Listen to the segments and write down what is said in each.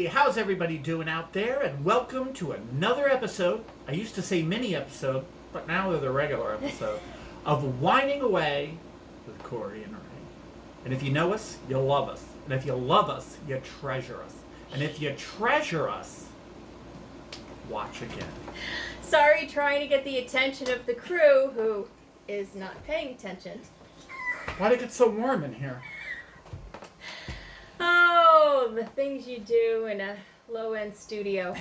How's everybody doing out there? And welcome to another episode. I used to say mini episode, but now they're the regular episode of Whining Away with Corey and Ray. And if you know us, you'll love us. And if you love us, you treasure us. And if you treasure us, watch again. Sorry, trying to get the attention of the crew who is not paying attention. Why'd it get so warm in here? Oh, the things you do in a low-end studio.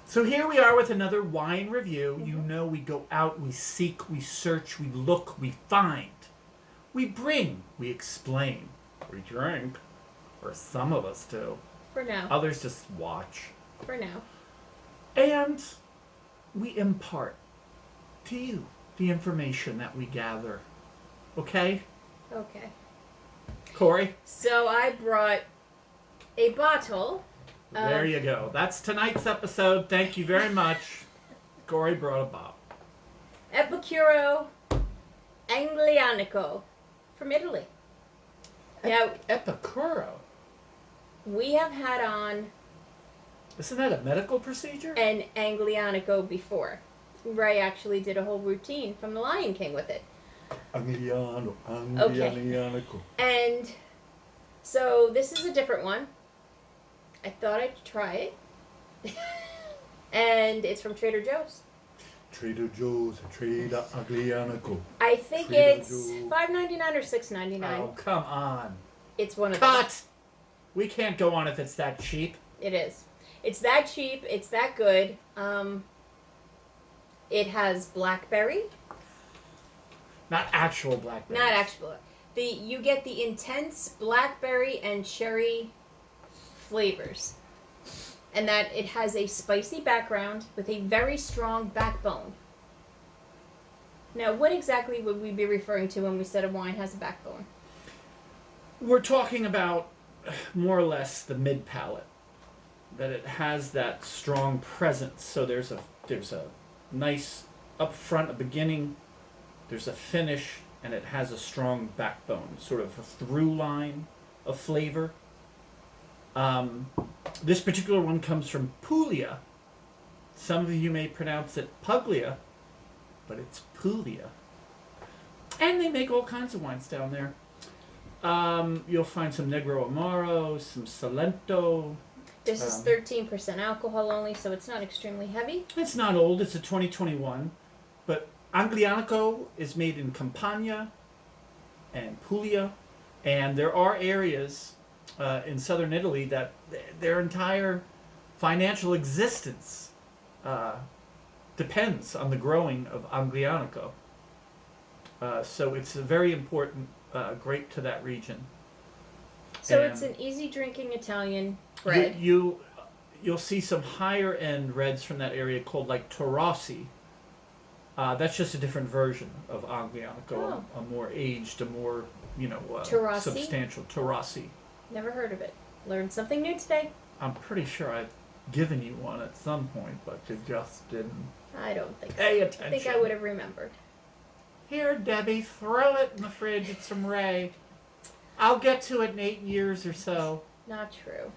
So here we are with another wine review. You know we go out, we seek, we search, we look, we find. We bring, we explain. We drink. Or some of us do. For now. Others just watch. For now. And we impart to you the information that we gather. Okay? Okay. Corey? So I brought a bottle. There you go. That's tonight's episode. Thank you very much. Corey brought a bottle. Epicuro Anglianico from Italy. Now, Epicuro? we have had on Isn't that a medical procedure? an Anglianico before. Ray actually did a whole routine from The Lion King with it. Anglianico. And so this is a different one. I thought I'd try it. And it's from Trader Joe's. Trader Joe's, Trader Anglianico. I think Trader it's Joe's. $5.99 or $6.99. Oh, come on. It's one of them. Cut! We can't go on if it's that cheap. It is. It's that cheap. It's that good. It has blackberry. Not actual blackberry. Not actual. You get the intense blackberry and cherry flavors. And that it has a spicy background with a very strong backbone. Now, what exactly would we be referring to when we said a wine has a backbone? We're talking about more or less the mid palate. That it has that strong presence. So there's a nice up front, a beginning, there's a finish, and it has a strong backbone, sort of a through line of flavor. This particular one comes from Puglia. Some of you may pronounce it Puglia, but it's Puglia. And they make all kinds of wines down there. You'll find some Negro Amaro, some Salento. This is 13% alcohol only, so it's not extremely heavy. It's not old, it's a 2021. But Anglianico is made in Campania and Puglia. And there are areas in southern Italy that their entire financial existence depends on the growing of Anglianico. So it's a very important grape to that region. So And it's an easy drinking Italian red. You'll see some higher end reds from that area called like Torossi. That's just a different version of Anglianico, Oh. a more aged, a more Torossi? substantial Torossi. Never heard of it. Learned something new today. I'm pretty sure I've given you one at some point, but you just didn't I don't think so. pay I attention. think I would have remembered. Here, Debbie, throw it in the fridge. It's from Ray. I'll get to it in 8 years or so. Not true.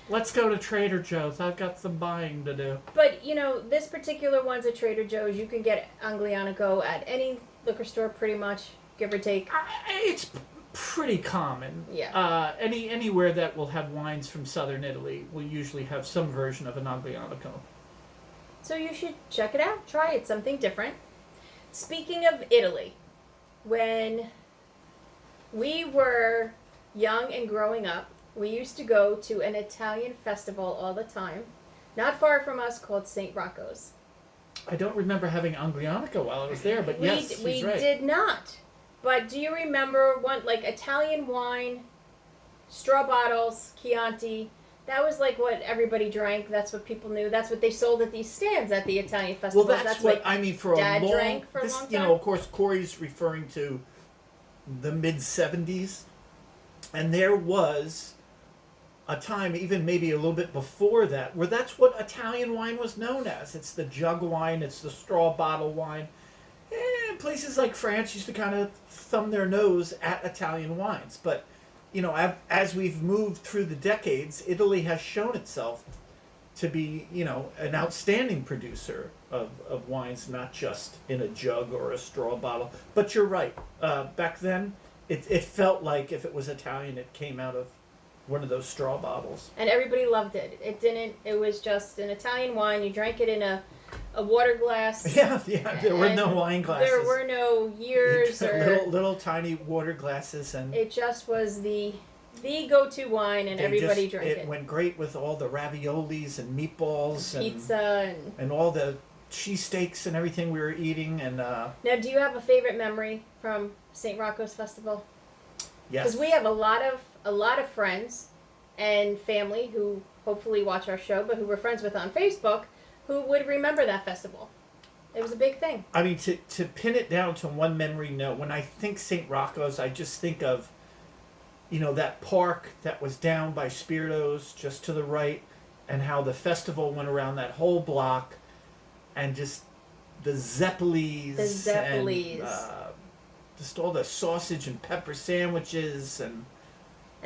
Let's go to Trader Joe's. I've got some buying to do. But, this particular one's at Trader Joe's. You can get Anglianico at any liquor store pretty much, give or take. It's pretty common. Yeah. Anywhere that will have wines from southern Italy will usually have some version of an Anglianico. So you should check it out. Try it. Something different. Speaking of Italy, when we were young and growing up, we used to go to an Italian festival all the time, not far from us, called St. Rocco's. I don't remember having Anglianico while I was there, but yes, we she's right. did not. But do you remember one Italian wine, straw bottles, Chianti? That was like what everybody drank. That's what people knew. That's what they sold at these stands at the Italian festivals. Well, that's what I mean for Dad a long. drank for a long time. Of course, Corey's referring to the mid '70s, and there was a time, even maybe a little bit before that, where that's what Italian wine was known as. It's the jug wine. It's the straw bottle wine. Places like France used to kind of thumb their nose at Italian wines, but as we've moved through the decades, Italy has shown itself to be, an outstanding producer of wines, not just in a jug or a straw bottle. But you're right. Back then, it felt like if it was Italian, it came out of one of those straw bottles. And everybody loved it. It was just an Italian wine. You drank it in a water glass. Yeah. There were no wine glasses. There were no years or little tiny water glasses, and it just was the go-to wine, and everybody drank it. It went great with all the raviolis and meatballs and pizza and all the cheesesteaks and everything we were eating. And now, do you have a favorite memory from St. Rocco's Festival? yes, Because we have a lot of friends and family who hopefully watch our show, but who we're friends with on Facebook, who would remember that festival. It was a big thing. I mean, to pin it down to one memory note, when I think St. Rocco's, I just think of, that park that was down by Spiritos, just to the right, and how the festival went around that whole block, and just the Zeppelis. And, just all the sausage and pepper sandwiches and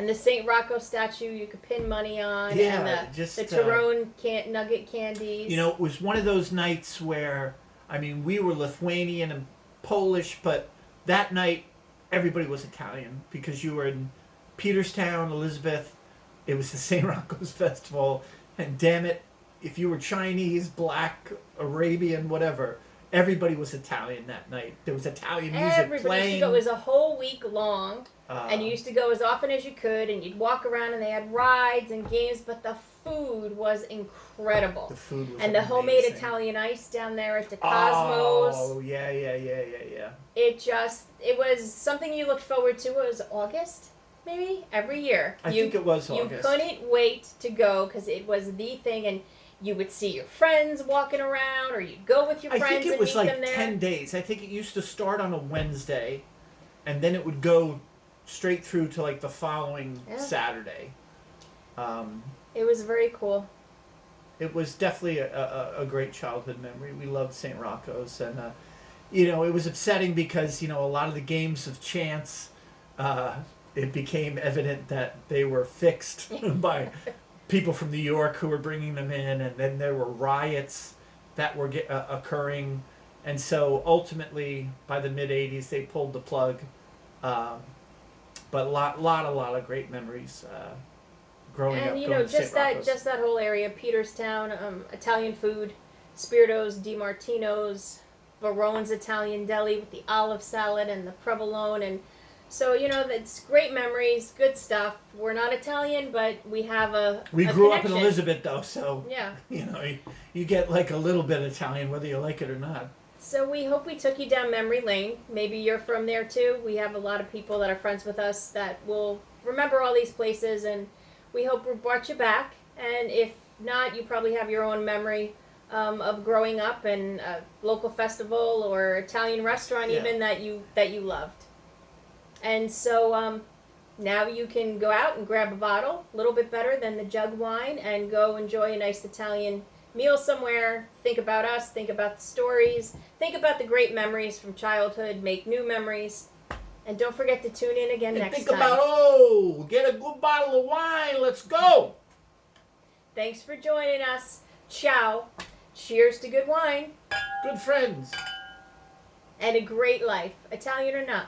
the St. Rocco statue you could pin money on. Yeah, and just the Tyrone nugget candies. It was one of those nights where, we were Lithuanian and Polish, but that night everybody was Italian because you were in Peterstown, Elizabeth. It was the St. Rocco's Festival, and damn it, if you were Chinese, Black, Arabian, whatever, everybody was Italian that night. There was Italian music playing. It was a whole week long, and you used to go as often as you could, and you'd walk around, and they had rides and games, but the food was incredible. The food was and the amazing. Homemade Italian ice down there at the Cosmos. Oh, yeah. It was something you looked forward to. It was August, maybe, every year. I think it was August. You couldn't wait to go because it was the thing, and you would see your friends walking around, or you'd go with your friends and meet them there. I think it was like 10 days. I think it used to start on a Wednesday, and then it would go straight through to like the following Saturday. It was very cool. It was definitely a great childhood memory. We loved St. Rocco's, and it was upsetting because a lot of the games of chance, it became evident that they were fixed by people from New York who were bringing them in, and then there were riots that were occurring, and so ultimately by the mid '80s they pulled the plug. But a lot of great memories growing up. And just that whole area, Peterstown, Italian food, Spiritos, DiMartino's, Barone's Italian Deli with the olive salad and the provolone, and so it's great memories, good stuff. We're not Italian, but we have we grew up in Elizabeth though, so yeah, you get like a little bit Italian whether you like it or not. So we hope we took you down memory lane. Maybe you're from there too. We have a lot of people that are friends with us that will remember all these places, and we hope we brought you back. And if not, you probably have your own memory of growing up in a local festival or Italian restaurant even that you loved. And so now you can go out and grab a bottle, a little bit better than the jug wine, and go enjoy a nice Italian meal somewhere. Think about us, think about the stories, think about the great memories from childhood, make new memories, and don't forget to tune in again next time. Think about, get a good bottle of wine, let's go! Thanks for joining us. Ciao. Cheers to good wine. Good friends. And a great life, Italian or not.